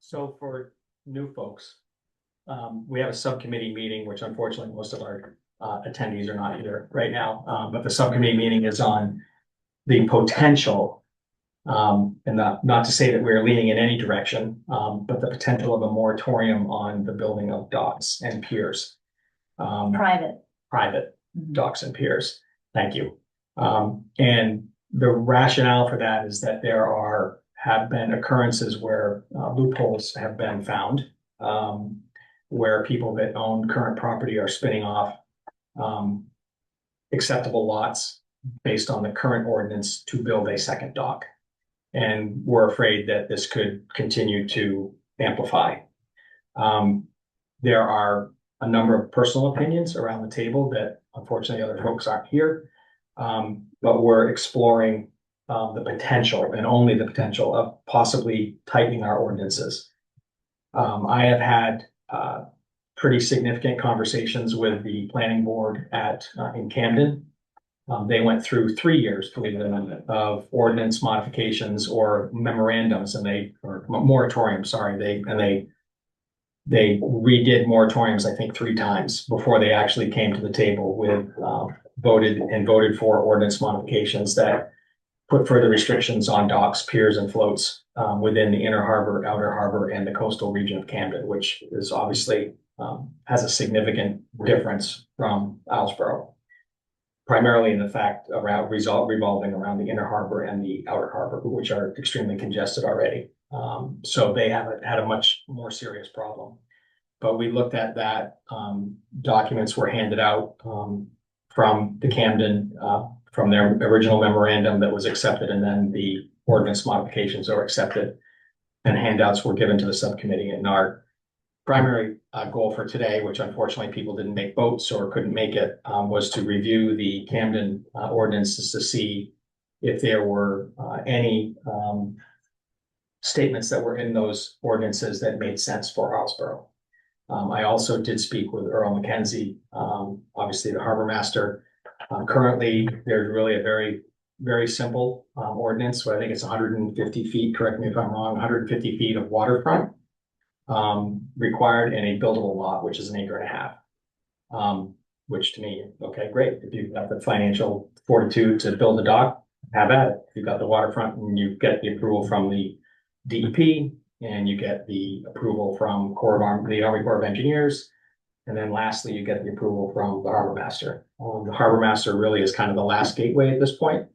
So for new folks, we have a subcommittee meeting, which unfortunately most of our attendees are not here right now. But the subcommittee meeting is on the potential, and not to say that we're leaning in any direction, but the potential of a moratorium on the building of docks and piers. Private. Private docks and piers. Thank you. And the rationale for that is that have been occurrences where loopholes have been found, where people that own current property are spinning off acceptable lots based on the current ordinance to build a second dock. And we're afraid that this could continue to amplify. There are a number of personal opinions around the table that unfortunately other folks aren't here. But we're exploring the potential and only the potential of possibly tightening our ordinances. I have had pretty significant conversations with the planning board in Camden. They went through 3 years, believe it or not, of ordinance modifications or memorandums, or moratoriums. Sorry, they redid moratoriums, I think, 3 times before they actually came to the table with voted for ordinance modifications that put further restrictions on docks, piers, and floats within the inner harbor, outer harbor, and the coastal region of Camden, which is obviously has a significant difference from Islesboro, primarily in the fact around revolving around the inner harbor and the outer harbor, which are extremely congested already. So they have had a much more serious problem. But we looked at that. Documents were handed out from the Camden, from their original memorandum that was accepted, and then the ordinance modifications are accepted, and handouts were given to the subcommittee. And our primary goal for today, which unfortunately people didn't make votes or couldn't make it, was to review the Camden ordinances to see if there were any statements that were in those ordinances that made sense for Islesboro. I also did speak with Earl McKenzie, obviously the harbor master. Currently, there's really a very, very simple ordinance. So I think it's 150 feet, correct me if I'm wrong, 150 feet of waterfront required, and a buildable lot, which is 1.5 acres. Which to me, okay, great. If you've got the financial fortitude to build a dock, have at it. If you've got the waterfront and you get the approval from the DEP, and you get the approval from the Army Corps of Engineers. And then lastly, you get the approval from the harbor master. The harbor master really is kind of the last gateway at this point.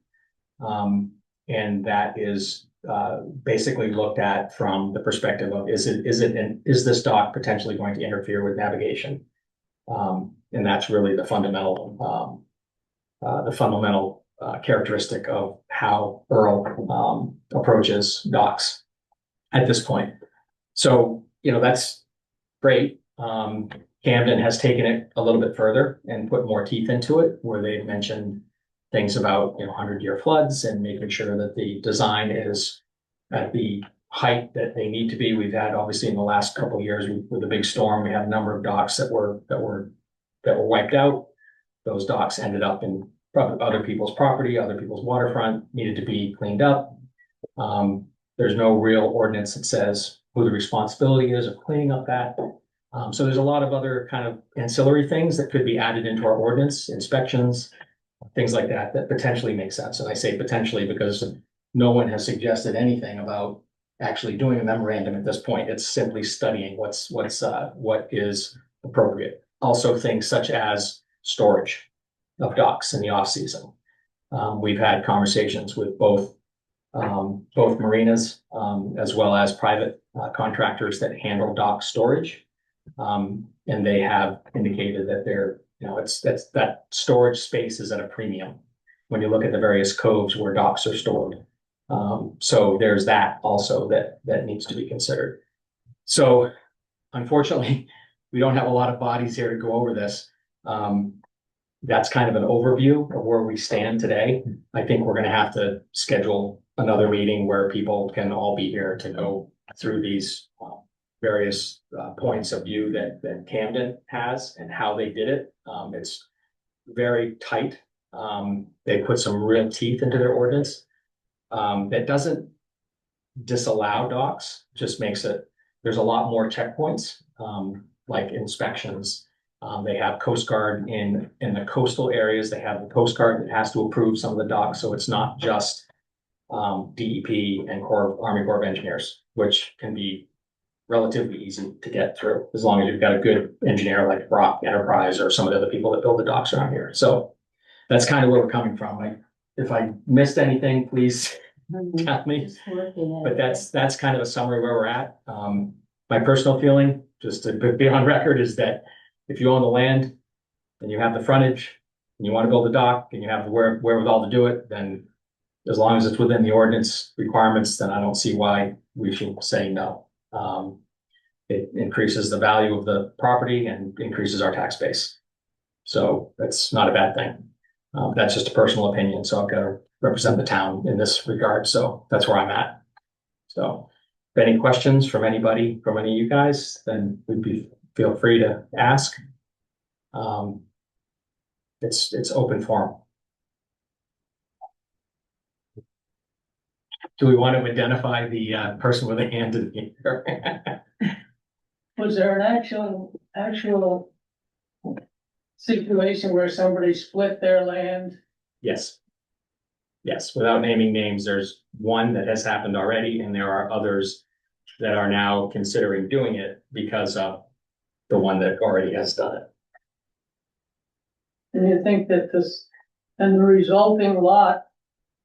And that is basically looked at from the perspective of, is this dock potentially going to interfere with navigation? And that's really the fundamental characteristic of how Earl approaches docks at this point. So, that's great. Camden has taken it a little bit further and put more teeth into it, where they've mentioned things about 100-year floods and making sure that the design is at the height that they need to be. We've had, obviously, in the last couple of years with the big storm, we had a number of docks that were wiped out. Those docks ended up in other people's property, other people's waterfront, needed to be cleaned up. There's no real ordinance that says who the responsibility is of cleaning up that. So there's a lot of other kind of ancillary things that could be added into our ordinance, inspections, things like that potentially make sense. And I say potentially because no one has suggested anything about actually doing a memorandum at this point. It's simply studying what is appropriate. Also things such as storage of docks in the off season. We've had conversations with both marinas, as well as private contractors that handle dock storage. And they have indicated that that storage space is at a premium when you look at the various coves where docks are stored. So there's that also that needs to be considered. So unfortunately, we don't have a lot of bodies here to go over this. That's kind of an overview of where we stand today. I think we're going to have to schedule another meeting where people can all be here to go through these various points of view that Camden has and how they did it. It's very tight. They put some real teeth into their ordinance that doesn't disallow docks, just makes it there's a lot more checkpoints, like inspections. They have Coast Guard in the coastal areas. They have the Coast Guard that has to approve some of the docks, so it's not just DEP and Army Corps of Engineers, which can be relatively easy to get through as long as you've got a good engineer like Brock Enterprise or some of the other people that build the docks around here. So that's kind of where we're coming from. If I missed anything, please tell me. But that's kind of a summary where we're at. My personal feeling, just to be on record, is that if you own the land and you have the frontage and you want to build a dock and you have the wherewithal to do it, then as long as it's within the ordinance requirements, then I don't see why we should say no. It increases the value of the property and increases our tax base. So that's not a bad thing. That's just a personal opinion. So I've got to represent the town in this regard. So that's where I'm at. So if any questions from anybody, from any of you guys, then feel free to ask. It's open forum. Do we want to identify the person with a hand in the air? Was there an actual situation where somebody split their land? Yes. Yes, without naming names, there's one that has happened already, and there are others that are now considering doing it because of the one that already has done it. And you think that and the resulting lot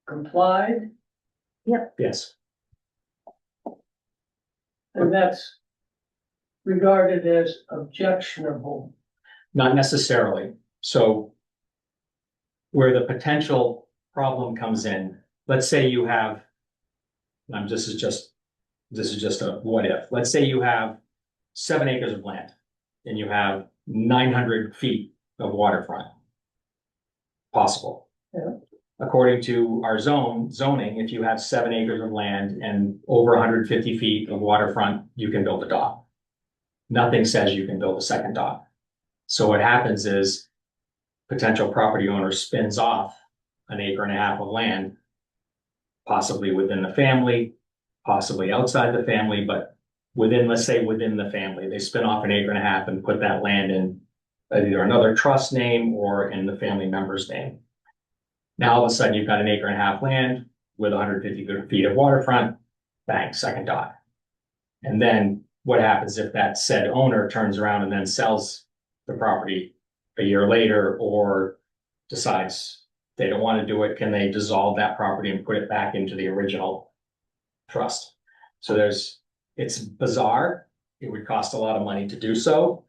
complied, Yes, and that's regarded as objectionable? not necessarily. So where the potential problem comes in, let's say you have, this is just a what if. Let's say you have 7 acres of land and you have 900 feet of waterfront. Possible. Yeah. According to our zoning, if you have 7 acres of land and over 150 feet of waterfront, you can build a dock. Nothing says you can build a second dock. So what happens is potential property owner spins off an acre and a half of land, possibly within the family, possibly outside the family, but let's say within the family, they spin off an acre and a half and put that land in either another trust name or in the family member's name. Now, all of a sudden, you've got an acre and a half land with 150 feet of waterfront, bang, second dock. And then what happens if that said owner turns around and then sells the property a year later or decides they don't want to do it? Can they dissolve that property and put it back into the original trust? So it's bizarre. It would cost a lot of money to do so.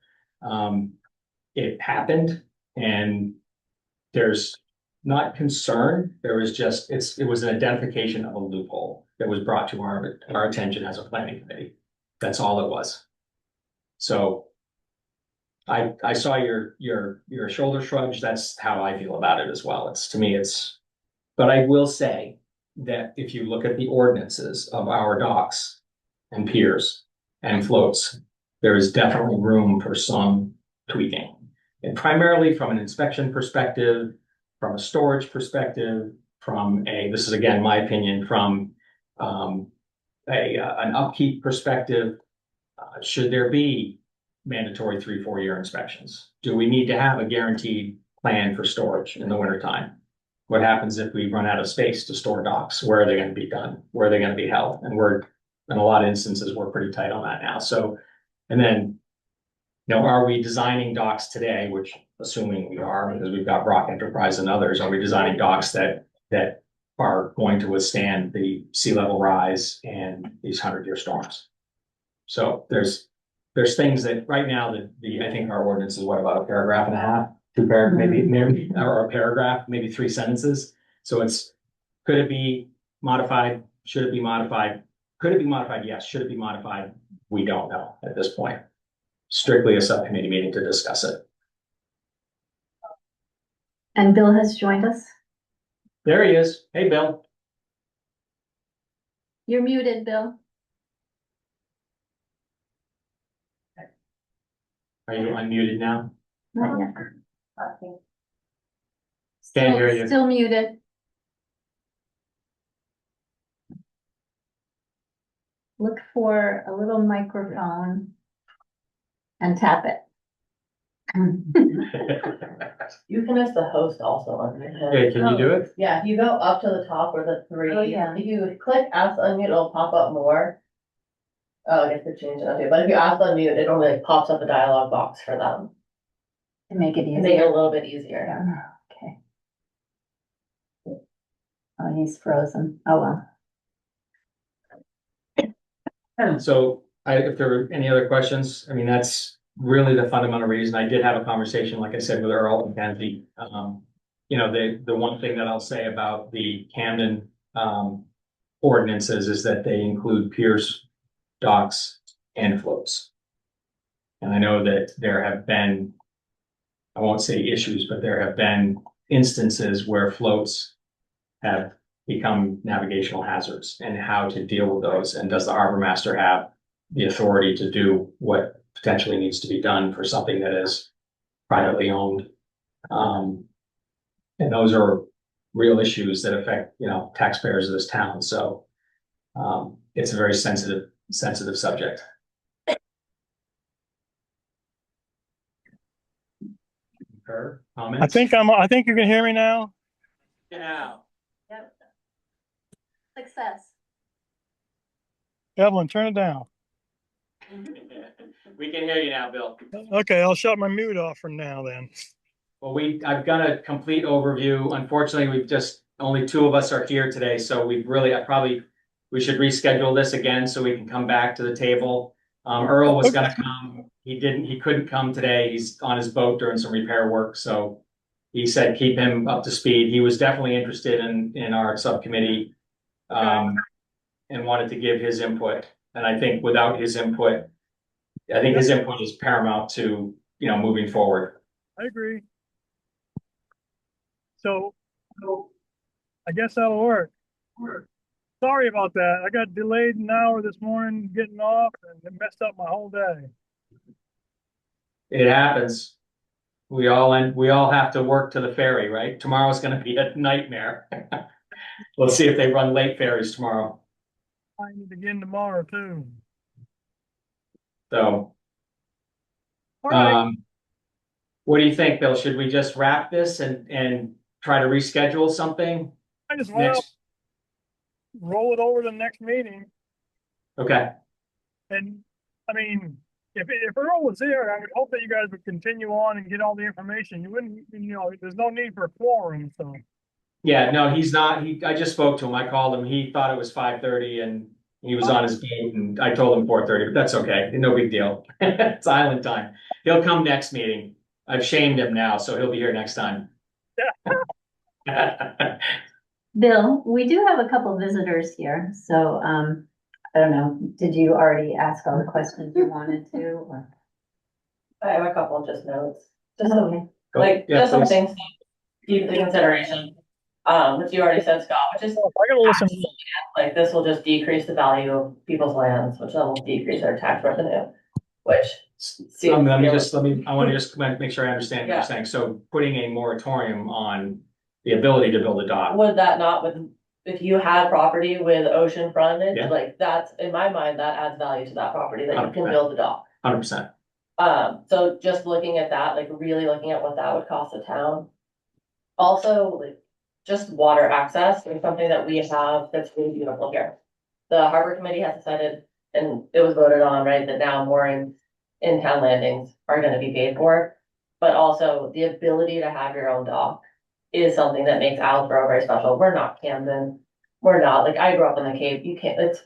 It happened, and there's not concern. There was just, it was an identification of a loophole that was brought to our attention as a planning committee. That's all it was. So I saw your shoulder shrugs. That's how I feel about it as well. But I will say that if you look at the ordinances of our docks and piers and floats, there is definitely room for some tweaking. And primarily from an inspection perspective, from a storage perspective, this is again my opinion, from an upkeep perspective. Should there be mandatory 3-4 year inspections? Do we need to have a guaranteed plan for storage in the wintertime? What happens if we run out of space to store docks? Where are they going to be done? Where are they going to be held? And in a lot of instances, we're pretty tight on that now. So, and then, are we designing docks today, which assuming we are, because we've got Brock Enterprise and others, are we designing docks that are going to withstand the sea level rise and these 100-year storms? So there's things that right now I think our ordinance is about a paragraph and a half, 2 paragraphs, maybe, or a paragraph, maybe 3 sentences. So could it be modified? Should it be modified? Could it be modified? Yes. Should it be modified? We don't know at this point. Strictly a subcommittee meeting to discuss it. And Bill has joined us. There he is. Hey, Bill. You're muted, Bill. Are you unmuted now? Not yet. Can't hear you. Still muted. look for a little microphone and tap it. You can as the host also on your head. Okay, can you do it? Yeah, if you go up to the top where the three, Oh, yeah. if you click ask to unmute, it'll pop up more. Oh, I guess they're changing it, okay, but if you ask to unmute, it only like pops up a dialog box for them, To make it to make it easier. a little bit easier. Yeah, okay. Oh, he's frozen. Oh, well. So if there were any other questions, I mean, that's really the fundamental reason. I did have a conversation, like I said, with Earl and Kennedy. You know, the one thing that I'll say about the Camden, ordinances is that they include piers, docks, and floats. And I know that there have been, I won't say issues, but there have been instances where floats have become navigational hazards and how to deal with those. And does the harbor master have the authority to do what potentially needs to be done for something that is privately owned? And those are real issues that affect, you know, taxpayers of this town. So it's a very sensitive subject. Her comments? I think you can hear me now. Yeah. Yep. Success. Evelyn, turn it down. We can hear you now, Bill. Okay, I'll shut my mute off for now then. Well, I've got a complete overview. Unfortunately, only two of us are here today, so we should reschedule this again so we can come back to the table. Earl was gonna come. He couldn't come today. He's on his boat doing some repair work, so he said keep him up to speed. He was definitely interested in our subcommittee, and wanted to give his input. And I think without his input, his input is paramount to, you know, moving forward. I agree. So I guess that'll work. Sorry about that. I got delayed an hour this morning getting off and it messed up my whole day. It happens. We all have to work to the ferry, right? Tomorrow's gonna be a nightmare. Let's see if they run late ferries tomorrow. I need to get in tomorrow too. So, All right, what do you think, Bill? Should we just wrap this and try to reschedule something I just want to next? roll it over to the next meeting. Okay, And I mean, if Earl was there, I would hope that you guys would continue on and get all the information. You wouldn't, you know, there's no need for a quorum, so. yeah, no, he's not. I just spoke to him. I called him. He thought it was 5:30 and he was on his boat and I told him 4:30, but that's okay. No big deal. It's island time. He'll come next meeting. I've shamed him now, so he'll be here next time. Bill, we do have a couple visitors here, so, I don't know, did you already ask all the questions you wanted to, or? I have a couple of just notes, just Okay. Go. like, Yeah, just some please. things to keep into consideration. Which you already said, Scott, which is I gotta listen. like, this will just decrease the value of people's lands, which then will decrease our tax revenue, which. I want to just make sure I understand what Yeah. you're saying. So putting a moratorium on the ability to build a dock. Would that not, if you had property with ocean frontage, Yeah. like, that's, in my mind, that adds value to that property, that you can 100%. build a dock. 100%. So just looking at that, like really looking at what that would cost the town. Also, like, just water access is something that we have that's really beautiful here. The harbor committee has decided, and it was voted on, right, that now moorings in town landings are gonna be paid for. But also the ability to have your own dock is something that makes Islesboro very special. We're not Camden. We're not, like, I grew up in the Cape, you can't,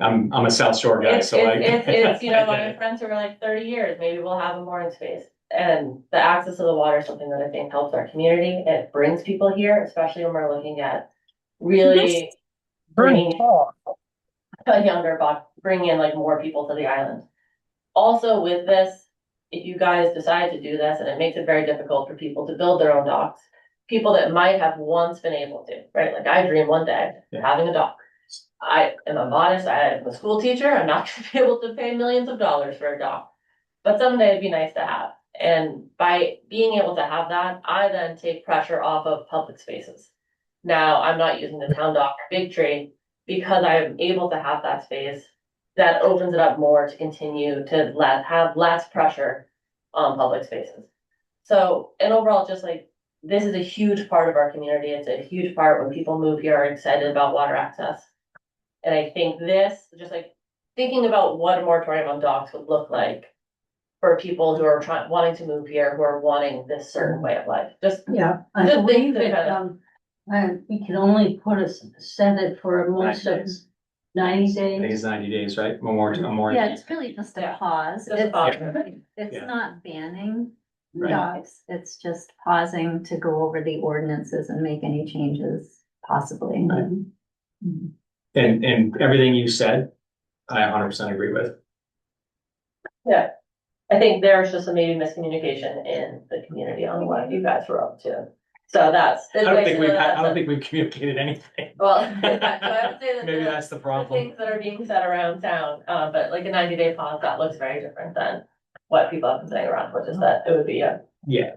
I'm a South Shore guy, so it's, you know, my friends who are like 30 years, maybe we'll have a mooring space. And the access to the water is something that I think helps our community. It brings people here, especially when we're looking at really bringing a younger buck, bringing in like more people to the island. Also with this, if you guys decide to do this, and it makes it very difficult for people to build their own docks, people that might have once been able to, right? Like I dream one day of having a dock. I am a modest, I'm a school teacher, I'm not gonna be able to pay millions of dollars for a dock. But someday it'd be nice to have. And by being able to have that, I then take pressure off of public spaces. Now, I'm not using the town dock or Big Tree because I'm able to have that space, that opens it up more to continue to have less pressure on public spaces. So, and overall, just like, this is a huge part of our community. It's a huge part when people move here are excited about water access. And I think this, just like thinking about what a moratorium on docks would look like for people who are wanting to move here, who are wanting this certain way of life, just, Yeah, I Just think believe it, that kind we can only set it for a 90 most of days. 90 I think it's days. 90 days, right? Memorial, Yeah, it's really just a Yeah, pause. just a It's, pause. it's Yeah. not banning Right. dogs. It's just pausing to go over the ordinances and make any changes possibly. And everything you said, I 100% agree with. yeah. I think there's just a maybe miscommunication in the community on what you guys were up to. So that's. I don't think basically we've that's I don't it. think we've communicated anything. Well, so I would say that Maybe the- that's the the problem. things that are being said around town, but like a 90-day pause, that looks very different than what people have been saying around, which is that it would be a. Yeah,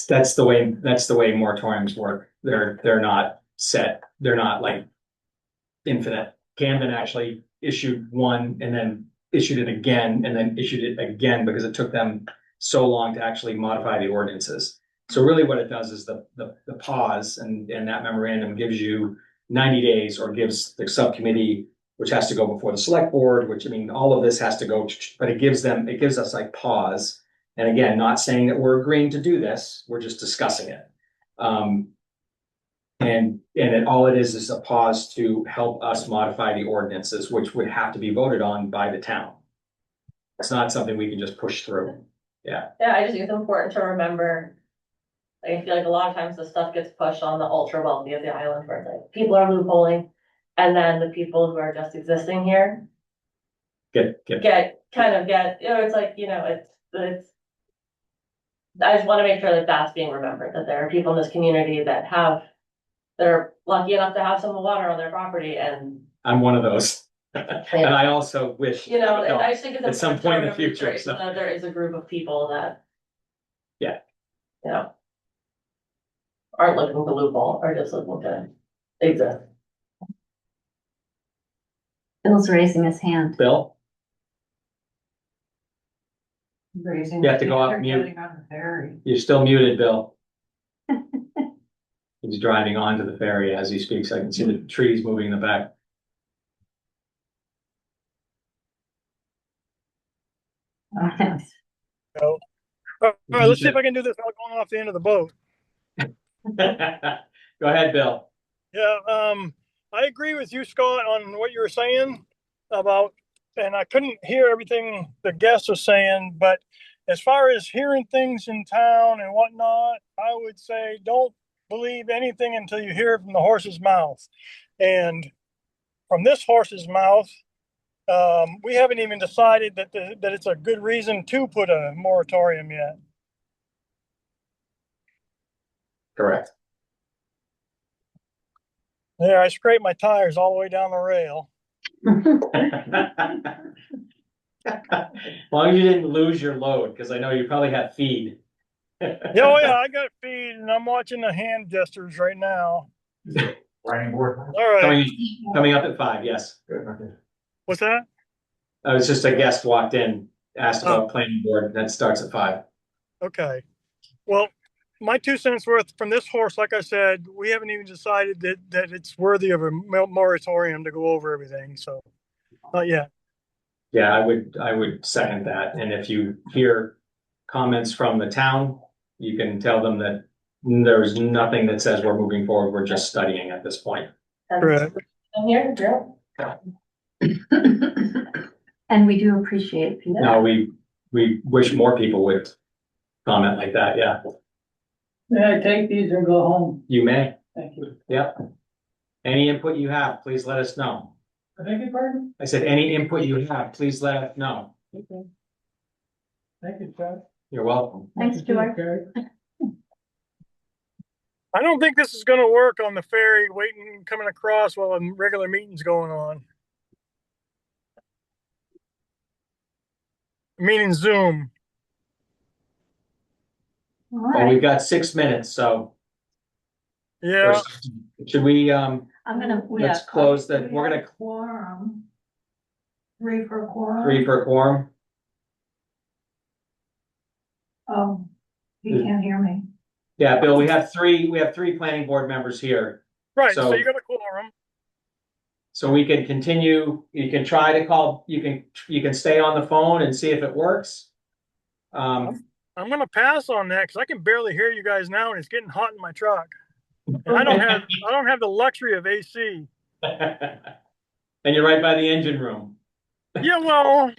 that's the way moratoriums work. They're not set. They're not like infinite. Camden actually issued one and then issued it again and then issued it again because it took them so long to actually modify the ordinances. So really what it does is the pause and that memorandum gives you 90 days or gives the subcommittee, which has to go before the select board, which I mean, all of this has to go, but it gives us like pause. And again, not saying that we're agreeing to do this, we're just discussing it. All it is a pause to help us modify the ordinances, which would have to be voted on by the town. It's not something we can just push through. Yeah, Yeah, I just think it's important to remember. Like, I feel like a lot of times the stuff gets pushed on the ultra wealthy of the island where it's like people are loopholing. And then the people who are just existing here get, it's like, it's. I just wanna make sure that that's being remembered, that there are people in this community they're lucky enough to have some water on their property and, I'm one of those. And I also wish. I just think it's. At some important to point in the remember future, that so. there is a group of people that. Yeah. Aren't looking to loophole, are just looking to exist. Bill's raising his hand. Bill, Raising. You have to go off mute. Getting on the ferry. you're still muted, Bill. He's driving onto the ferry as he speaks. I can see the trees moving in the back. All right, let's see if I can do this without going off the end of the boat. Go ahead, Bill. Yeah, I agree with you, Scott, on what you were saying about, and I couldn't hear everything the guest was saying, but as far as hearing things in town and whatnot, I would say don't believe anything until you hear it from the horse's mouth. And from this horse's mouth, we haven't even decided that it's a good reason to put a moratorium yet. Correct. There, I scraped my tires all the way down the rail. As long as you didn't lose your load, because I know you probably have feed. Yeah, oh yeah, I got feed and I'm watching the hand gestures right now. Planning board. All right, Coming up at 5, yes. what's that? I was just a guest walked in, asked about planning board, that starts at 5. Okay. Well, my 2 cents worth from this horse, like I said, we haven't even decided that it's worthy of a moratorium to go over everything. So not yet. Yeah, I would second that. And if you hear comments from the town, you can tell them that there's nothing that says we're moving forward. We're just studying at this point. Right. I'm here, Drew. And we do appreciate people. Now, we wish more people would comment like that. Yeah, May I take these and go home? you may. Thank you. Yep. Any input you have, please let us know. I beg your pardon? I said, any input you have, please let us know. Okay. Thank you, Chuck. You're welcome. Thanks, George. I don't think this is going to work on the ferry waiting, coming across while a regular meeting's going on. Meaning Zoom. All Well, right. we've got 6 minutes, so Yeah. should we, I'm gonna, let's yeah, close that. We're gonna Quorum. 3 for quorum. 3 for a quorum. Oh, he can't hear me. Yeah, Bill, we have three planning board members here. Right, So- so you got a quorum. So we can continue, you can try to call, you can stay on the phone and see if it works. I'm gonna pass on that because I can barely hear you guys now and it's getting hot in my truck. And I don't have the luxury of AC. And you're right by the engine room. Yeah, well,